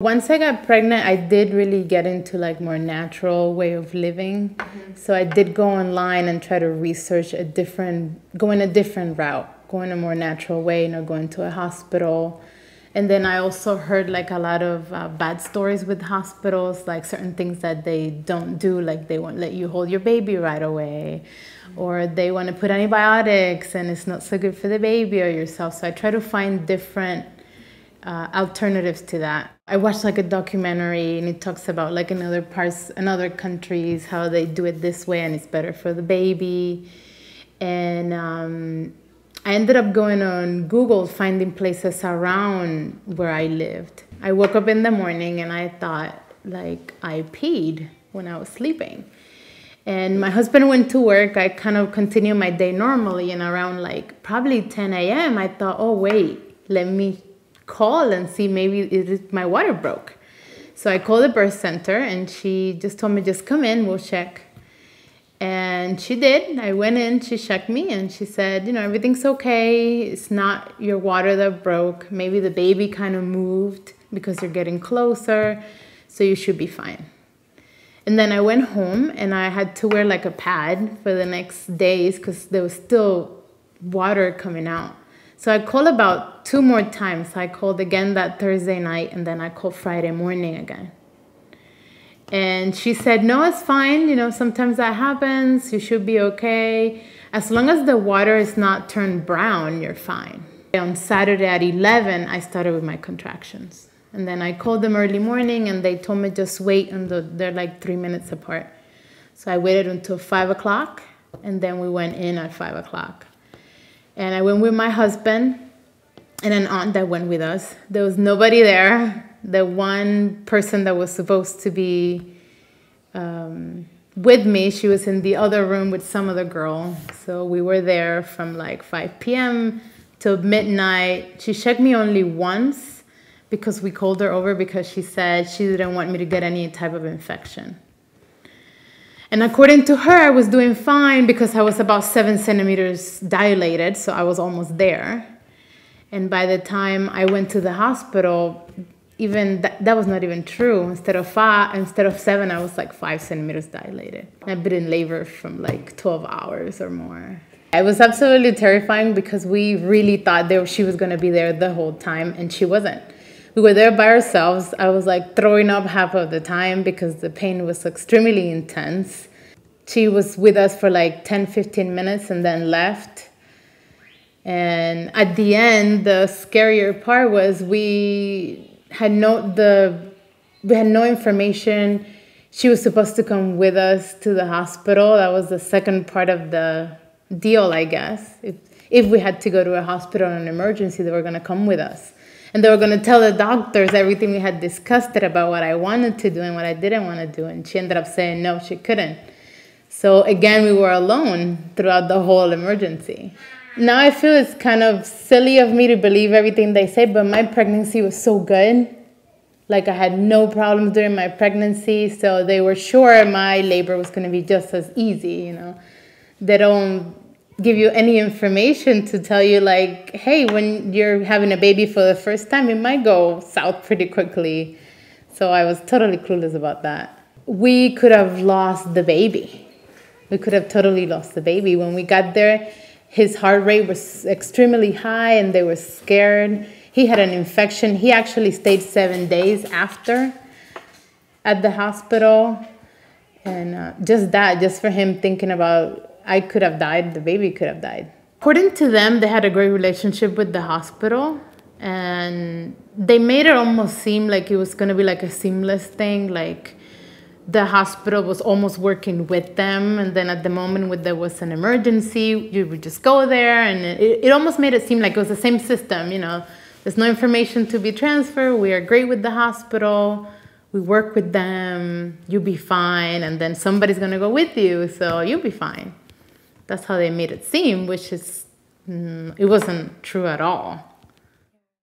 Once I got pregnant, I did really get into like more natural way of living. So I did go online and try to research go in a different route, go in a more natural way, going to a hospital. And then I also heard like a lot of bad stories with hospitals, like certain things that they don't do, like they won't let you hold your baby right away, or they want to put antibiotics and it's not so good for the baby or yourself. So I try to find different alternatives to that. I watched like a documentary and it talks about like in other countries, how they do it this way and it's better for the baby. And I ended up going on Google, finding places around where I lived. I woke up in the morning and I thought like I peed when I was sleeping. And my husband went to work. I kind of continued my day normally, and around like probably 10 a.m. I thought, oh wait, let me call and see maybe my water broke. So I called the birth center and she just told me, just come in, we'll check. And she did. I went in, she checked me and she said, everything's okay. It's not your water that broke. Maybe the baby kind of moved because you're getting closer, so you should be fine. And then I went home and I had to wear like a pad for the next days because there was still water coming out. So I called about 2 more times. I called again that Thursday night and then I called Friday morning again. And she said, no, it's fine. Sometimes that happens. You should be okay. As long as the water is not turned brown, you're fine. On Saturday at 11, I started with my contractions. And then I called them early morning and they told me just wait until they're like 3 minutes apart. So I waited until 5 o'clock and then we went in at 5 o'clock. And I went with my husband and an aunt that went with us. There was nobody there. The one person that was supposed to be with me, she was in the other room with some other girl. So we were there from like 5 p.m. till midnight. She checked me only once because we called her over because she said she didn't want me to get any type of infection. And according to her, I was doing fine because I was about 7 centimeters dilated, so I was almost there. And by the time I went to the hospital, even that was not even true. Instead of 7, I was like 5 centimeters dilated. I've been in labor from like 12 hours or more. It was absolutely terrifying because we really thought she was going to be there the whole time, and she wasn't. We were there by ourselves. I was like throwing up half of the time because the pain was extremely intense. She was with us for like 10-15 minutes and then left. And at the end, the scarier part was we had no information. She was supposed to come with us to the hospital. That was the second part of the deal, I guess. If we had to go to a hospital in an emergency, they were going to come with us. And they were going to tell the doctors everything we had discussed about what I wanted to do and what I didn't want to do. And she ended up saying no, she couldn't. So again, we were alone throughout the whole emergency. Now I feel it's kind of silly of me to believe everything they say, but my pregnancy was so good. Like I had no problems during my pregnancy, so they were sure my labor was going to be just as easy, They don't give you any information to tell you like, hey, when you're having a baby for the first time, it might go south pretty quickly. So I was totally clueless about that. We could have lost the baby. We could have totally lost the baby. When we got there, his heart rate was extremely high and they were scared. He had an infection. He actually stayed 7 days after at the hospital. And just for him thinking about, I could have died, the baby could have died. According to them, they had a great relationship with the hospital. And they made it almost seem like it was going to be like a seamless thing, like the hospital was almost working with them, and then at the moment when there was an emergency, you would just go there, and it almost made it seem like it was the same system, There's no information to be transferred. We are great with the hospital. We work with them. You'll be fine, and then somebody's going to go with you, so you'll be fine. That's how they made it seem, which is, it wasn't true at all.